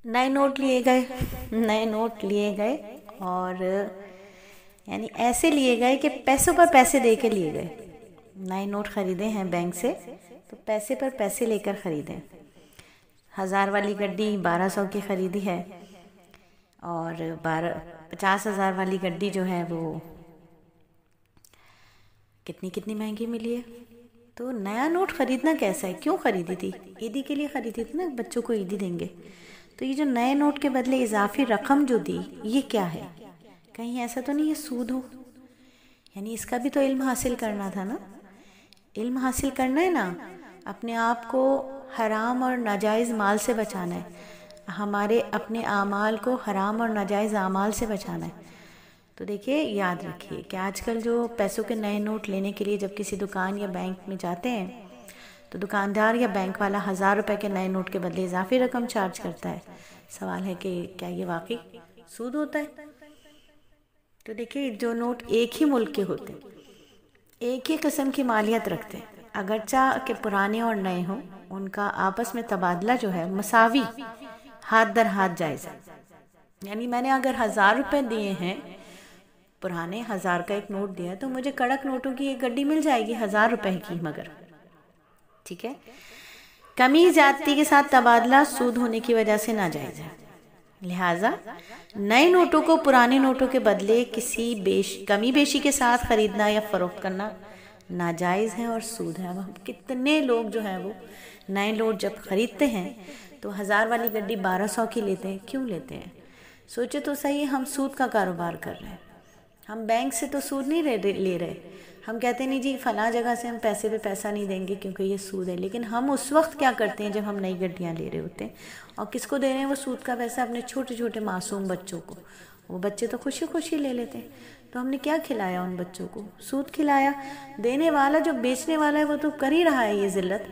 نئے نوٹ لیے گئے اور یعنی ایسے لیے گئے کہ پیسوں پر پیسے دے کے لیے گئے. نئے نوٹ خریدے ہیں بینک سے تو پیسے پر پیسے لے کر خریدے. 1000 والی گڈی 1200 کی خریدی ہے اور 50,000 والی گڈی جو ہے وہ کتنی مہنگی ملی ہے. تو نیا نوٹ خریدنا کیسا ہے؟ کیوں خریدی تھی؟ عیدی کے لیے خریدی تھی نا، بچوں کو عیدی دیں گے. تو یہ جو نئے نوٹ کے بدلے اضافی رقم جو دی، یہ کیا ہے؟ کہیں ایسا تو نہیں یہ سود ہو؟ یعنی اس کا بھی تو علم حاصل کرنا تھا نا. علم حاصل کرنا ہے نا، اپنے آپ کو حرام اور ناجائز مال سے بچانا ہے، ہمارے اپنے اعمال کو حرام اور ناجائز اعمال سے بچانا ہے. تو دیکھیے، یاد رکھیے کہ آج کل جو پیسوں کے نئے نوٹ لینے کے لیے جب کسی دکان یا بینک میں جاتے ہیں تو دکاندار یا بینک والا 1000 روپے کے نئے نوٹ کے بدلے اضافی رقم چارج کرتا ہے. سوال ہے کہ کیا یہ واقعی سود ہوتا ہے؟ تو دیکھیے، جو نوٹ ایک ہی ملک کے ہوتے، ایک ہی قسم کی مالیت رکھتے، اگرچہ کہ پرانے اور نئے ہوں، ان کا آپس میں تبادلہ جو ہے مساوی، ہاتھ در ہاتھ جائز ہے. یعنی میں نے اگر 1000 روپے دیے ہیں، پرانے 1000 کا ایک نوٹ دیا تو مجھے کڑک نوٹوں کی ایک گڈی مل جائے گی 1000 روپے کی، مگر ٹھیک ہے. کمی زیادتی کے ساتھ تبادلہ سود ہونے کی وجہ سے ناجائز ہے. لہٰذا نئے نوٹوں کو پرانے نوٹوں کے بدلے کسی کمی بیشی کے ساتھ خریدنا یا فروخت کرنا ناجائز ہے اور سود ہے. اب کتنے لوگ جو ہیں وہ نئے نوٹ جب خریدتے ہیں تو 1000 والی گڈی 1200 کی لیتے ہیں. کیوں لیتے ہیں؟ سوچے تو صحیح، ہم سود کا کاروبار کر رہے ہیں. ہم بینک سے تو سود نہیں لے رہے. ہم کہتے نہیں جی فلاں جگہ سے ہم پیسے پہ پیسہ نہیں دیں گے کیونکہ یہ سود ہے. لیکن ہم اس وقت کیا کرتے ہیں جب ہم نئی گڈیاں لے رہے ہوتے ہیں، اور کس کو دے رہے ہیں وہ سود کا پیسہ؟ اپنے چھوٹے چھوٹے معصوم بچوں کو. وہ بچے تو خوشی خوشی لے لیتے ہیں. تو ہم نے کیا کھلایا ان بچوں کو؟ سود کھلایا. دینے والا جو بیچنے والا ہے وہ تو کر ہی رہا ہے یہ ذلت،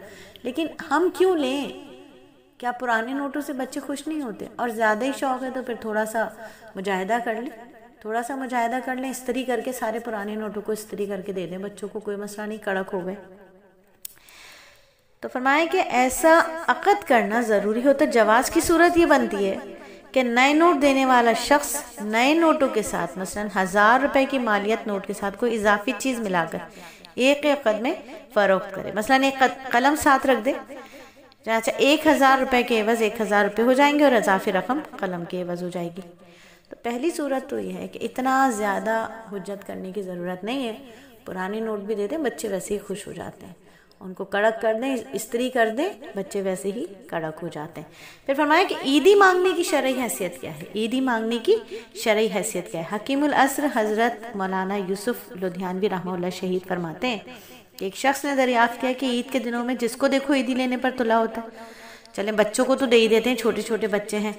لیکن ہم کیوں لیں؟ کیا پرانے نوٹوں سے بچے خوش نہیں ہوتے؟ اور زیادہ ہی شوق ہے تو پھر تھوڑا سا مجاہدہ کر لیں، استری کر کے سارے پرانے نوٹوں کو استری کر کے دے دیں بچوں کو، کوئی مسئلہ نہیں، کڑک ہو گئے. تو فرمائے کہ ایسا عقد کرنا ضروری ہوتا. جواز کی صورت یہ بنتی ہے کہ نئے نوٹ دینے والا شخص نئے نوٹوں کے ساتھ مثلا 1000 روپے کی مالیت نوٹ کے ساتھ کوئی اضافی چیز ملا کر ایک عقد میں فروخت کرے. مثلا ایک قلم ساتھ رکھ دے، اچھا 1000 روپے کے عوض 1000 روپے ہو جائیں گے اور اضافی رقم قلم کے عوض ہو جائے گی. تو پہلی صورت تو یہ ہے کہ اتنا زیادہ حجت کرنے کی ضرورت نہیں ہے. پرانے نوٹ بھی دے دیں، بچے ویسے ہی خوش ہو جاتے ہیں. ان کو کڑک کر دیں، استری کر دیں، بچے ویسے ہی کڑک ہو جاتے ہیں. پھر فرمایا کہ عیدی مانگنے کی شرعی حیثیت کیا ہے؟ عیدی مانگنے کی شرعی حیثیت کیا ہے؟ حکیم العصر حضرت مولانا یوسف لدھیانوی رحمہ اللہ شہید فرماتے ہیں کہ ایک شخص نے دریافت کیا کہ عید کے دنوں میں جس کو دیکھو عیدی لینے پر تلا ہوتا ہے. چلیں بچوں کو تو دے ہی دیتے ہیں، چھوٹے چھوٹے بچے ہیں.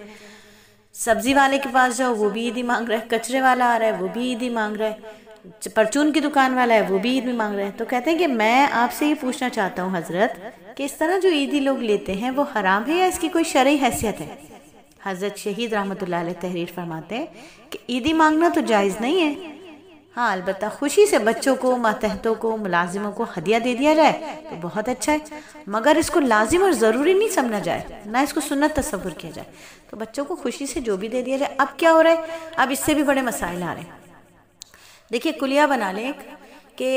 سبزی والے کے پاس جاؤ وہ بھی عیدی مانگ رہا ہے، کچرے والا آ رہا ہے وہ بھی عیدی مانگ رہا ہے، پرچون کی دکان والا ہے وہ بھی عیدی مانگ رہا ہے. تو کہتے ہیں کہ میں آپ سے یہ پوچھنا چاہتا ہوں حضرت کہ اس طرح جو عیدی لوگ لیتے ہیں وہ حرام ہے یا اس کی کوئی شرعی حیثیت ہے؟ حضرت شہید رحمۃ اللہ علیہ تحریر فرماتے ہیں کہ عیدی مانگنا تو جائز نہیں ہے. ہاں البتہ خوشی سے بچوں کو، ماتحتوں کو، ملازموں کو ہدیہ دے دیا جائے تو بہت اچھا ہے، مگر اس کو لازم اور ضروری نہیں سمجھا جائے، نہ اس کو سنت تصور کیا جائے. تو بچوں کو خوشی سے جو بھی دے دیا جائے. اب کیا ہو رہا ہے؟ اب اس سے بھی بڑے مسائل آ رہے ہیں. دیکھیے کلیہ بنا لیں کہ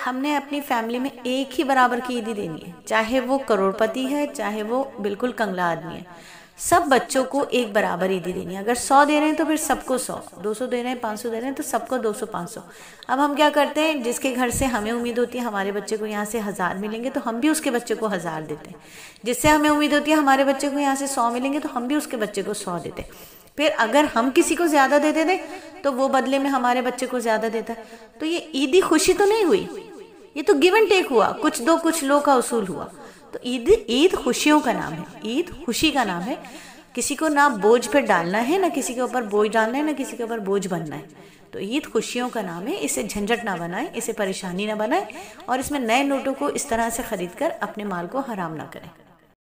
ہم نے اپنی فیملی میں ایک ہی برابر کی عیدی دینی ہے، چاہے وہ کروڑ پتی ہے چاہے وہ بالکل کنگلا آدمی ہے. سب بچوں کو ایک برابر عیدی دینی ہے. اگر 100 دے رہے ہیں تو پھر سب کو 100، 200 دے رہے ہیں، 500 دے رہے ہیں تو سب کو 200 500. اب ہم کیا کرتے ہیں، جس کے گھر سے ہمیں امید ہوتی ہے ہمارے بچے کو یہاں سے 1000 ملیں گے تو ہم بھی اس کے بچے کو 1000 دیتے ہیں. جس سے ہمیں امید ہوتی ہے ہمارے بچے کو یہاں سے 100 ملیں گے تو ہم بھی اس کے بچے کو 100 دیتے ہیں. پھر اگر ہم کسی کو زیادہ دے دیتے تو وہ بدلے میں ہمارے بچے کو زیادہ دیتا ہے. تو یہ عیدی خوشی تو نہیں ہوئی، یہ تو گیو اینڈ ٹیک ہوا، کچھ دو کچھ لو کا اصول ہوا. تو عید خوشیوں کا نام ہے، عید خوشی کا نام ہے. کسی کو نہ بوجھ پہ ڈالنا ہے، نہ کسی کے اوپر بوجھ ڈالنا ہے، نہ کسی کے اوپر بوجھ بننا ہے. تو عید خوشیوں کا نام ہے. اسے جھنجٹ نہ بنائیں، اسے پریشانی نہ بنائیں، اور اس میں نئے نوٹوں کو اس طرح سے خرید کر اپنے مال کو حرام نہ کریں.